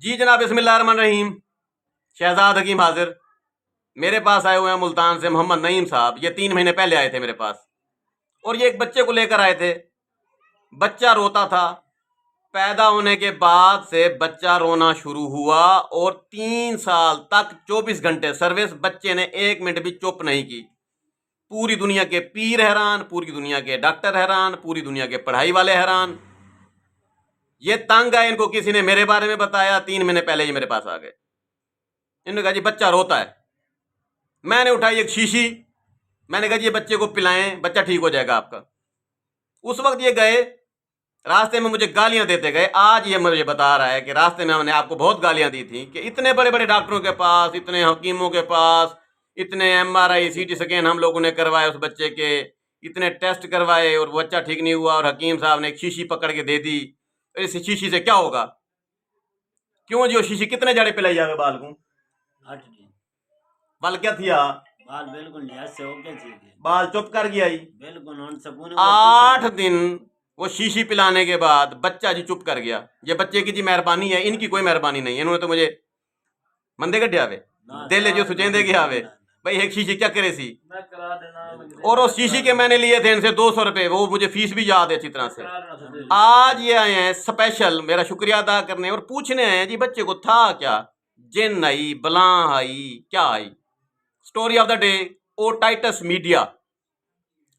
جی جناب، بسم اللہ الرحمن الرحیم. شہزاد حکیم حاضر. میرے پاس آئے ہوئے ہیں ملتان سے محمد نعیم صاحب. یہ 3 مہینے پہلے آئے تھے میرے پاس، اور یہ ایک بچے کو لے کر آئے تھے. بچہ روتا تھا. پیدا ہونے کے بعد سے بچہ رونا شروع ہوا، اور 3 سال تک 24 گھنٹے سروس بچے نے 1 منٹ بھی چپ نہیں کی. پوری دنیا کے پیر حیران، پوری دنیا کے ڈاکٹر حیران، پوری دنیا کے پڑھائی والے حیران. یہ تنگ آئے، ان کو کسی نے میرے بارے میں بتایا. 3 مہینے پہلے یہ میرے پاس آ گئے. انہوں نے کہا جی بچہ روتا ہے. میں نے اٹھائی ایک شیشی. میں نے کہا جی یہ بچے کو پلائیں، بچہ ٹھیک ہو جائے گا آپ کا. اس وقت یہ گئے، راستے میں مجھے گالیاں دیتے گئے. آج یہ مجھے بتا رہا ہے کہ راستے میں ہم نے آپ کو بہت گالیاں دی تھیں کہ اتنے بڑے بڑے ڈاکٹروں کے پاس، اتنے حکیموں کے پاس، اتنے MRI CT سکین ہم لوگوں نے کروائے اس بچے کے، اتنے ٹیسٹ کروائے، اور بچہ ٹھیک نہیں ہوا. اور حکیم صاحب نے ایک شیشی پکڑ کے دے دی. اس شیشی سے کیا ہوگا؟ کیوں جی وہ شیشی کتنے جڑے پلائی جاوے بال کو؟ 8 دن بال کیا تھیا؟ بال بالکل نہیں ایسے ہو گئے تھے، بال چپ کر گیا. بالکل ان سکون 8 دن وہ شیشی پلانے کے بعد بچہ جی چپ کر گیا. یہ بچے کی جی مہربانی ہے، ان کی کوئی مہربانی نہیں. انہوں نے تو مجھے مندے کڈیا وے دل جو سچیندے گیا وے بھائی ایک شیشی کیا کرے سی. اور اس شیشی کے میں نے لیے تھے ان سے 200 روپے. وہ مجھے فیس بھی یاد ہے اچھی طرح سے. آج یہ آئے ہیں اسپیشل میرا شکریہ ادا کرنے اور پوچھنے ہیں جی بچے کو تھا کیا؟ جن آئی، بلاں آئی، کیا آئی؟ Story of the day, otitis media.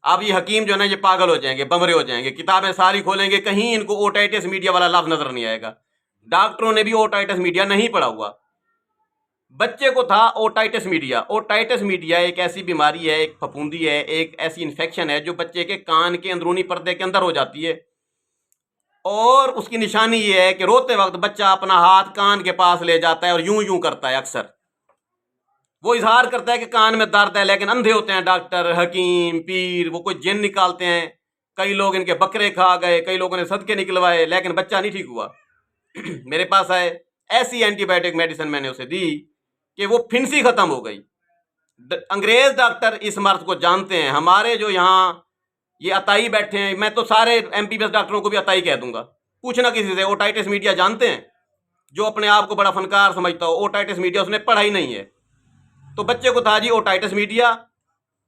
اب یہ حکیم جو ہے نا یہ پاگل ہو جائیں گے، بمرے ہو جائیں گے. کتابیں ساری کھولیں گے، کہیں ان کو اوٹائٹس میڈیا والا لفظ نظر نہیں آئے گا. ڈاکٹروں نے بھی اوٹائٹس میڈیا نہیں پڑھا ہوا. بچے کو تھا اوٹائٹس میڈیا. اوٹائٹس میڈیا ایک ایسی بیماری ہے، ایک پھپھوندی ہے، ایک ایسی انفیکشن ہے جو بچے کے کان کے اندرونی پردے کے اندر ہو جاتی ہے. اور اس کی نشانی یہ ہے کہ روتے وقت بچہ اپنا ہاتھ کان کے پاس لے جاتا ہے اور یوں یوں کرتا ہے. اکثر وہ اظہار کرتا ہے کہ کان میں درد ہے، لیکن اندھے ہوتے ہیں ڈاکٹر، حکیم، پیر. وہ کوئی جن نکالتے ہیں. کئی لوگ ان کے بکرے کھا گئے، کئی لوگوں نے صدقے نکلوائے، لیکن بچہ نہیں ٹھیک ہوا. میرے پاس آئے، ایسی اینٹی بائیوٹک میڈیسن میں نے اسے دی کہ وہ پھنسی ختم ہو گئی. انگریز ڈاکٹر اس مرض کو جانتے ہیں. ہمارے جو یہاں یہ عطائی بیٹھے ہیں، میں تو سارے MBBS ڈاکٹروں کو بھی عطائی کہہ دوں گا. پوچھنا کسی سے اوٹائٹس میڈیا جانتے ہیں؟ جو اپنے آپ کو بڑا فنکار سمجھتا ہو، اوٹائٹس میڈیا اس نے پڑھا ہی نہیں ہے. تو بچے کو تھا جی اوٹائٹس میڈیا.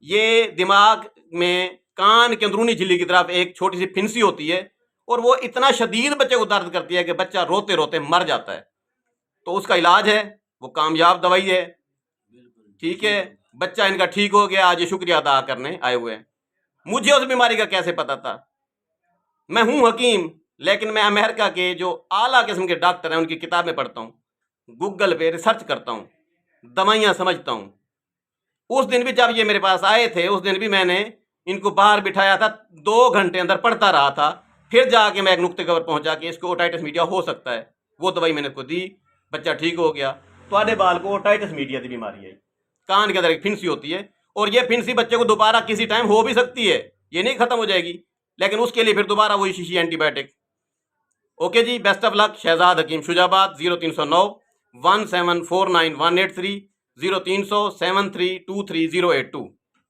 یہ دماغ میں کان کے اندرونی جھلی کی طرف ایک چھوٹی سی پھنسی ہوتی ہے، اور وہ اتنا شدید بچے کو درد کرتی ہے کہ بچہ روتے روتے مر جاتا ہے. تو اس کا علاج ہے، وہ کامیاب دوائی ہے. ٹھیک ہے، بچہ ان کا ٹھیک ہو گیا. آج یہ شکریہ ادا کرنے آئے ہوئے ہیں. مجھے اس بیماری کا کیسے پتا تھا؟ میں ہوں حکیم، لیکن میں امریکہ کے جو اعلیٰ قسم کے ڈاکٹر ہیں ان کی کتابیں پڑھتا ہوں، گوگل پہ ریسرچ کرتا ہوں، دوائیاں سمجھتا ہوں. اس دن بھی جب یہ میرے پاس آئے تھے، اس دن بھی میں نے ان کو باہر بٹھایا تھا. 2 گھنٹے اندر پڑھتا رہا تھا. پھر جا کے میں ایک نقطے پر پہنچا کہ اس کو اوٹائٹس میڈیا ہو سکتا ہے. وہ دوائی میں نے اس کو دی، بچہ ٹھیک ہو گیا. تو بال کو اوٹائٹس میڈیا کی بیماری ہے. کان کے اندر ایک پھنسی ہوتی ہے، اور یہ پھنسی بچے کو دوبارہ کسی ٹائم ہو بھی سکتی ہے. یہ نہیں ختم ہو جائے گی، لیکن اس کے لیے پھر دوبارہ وہی شیشی اینٹی بائیوٹک. اوکے جی، best of luck. Shehzad Hakim, Shujabad. 0309 1749 183 0300 7323 082.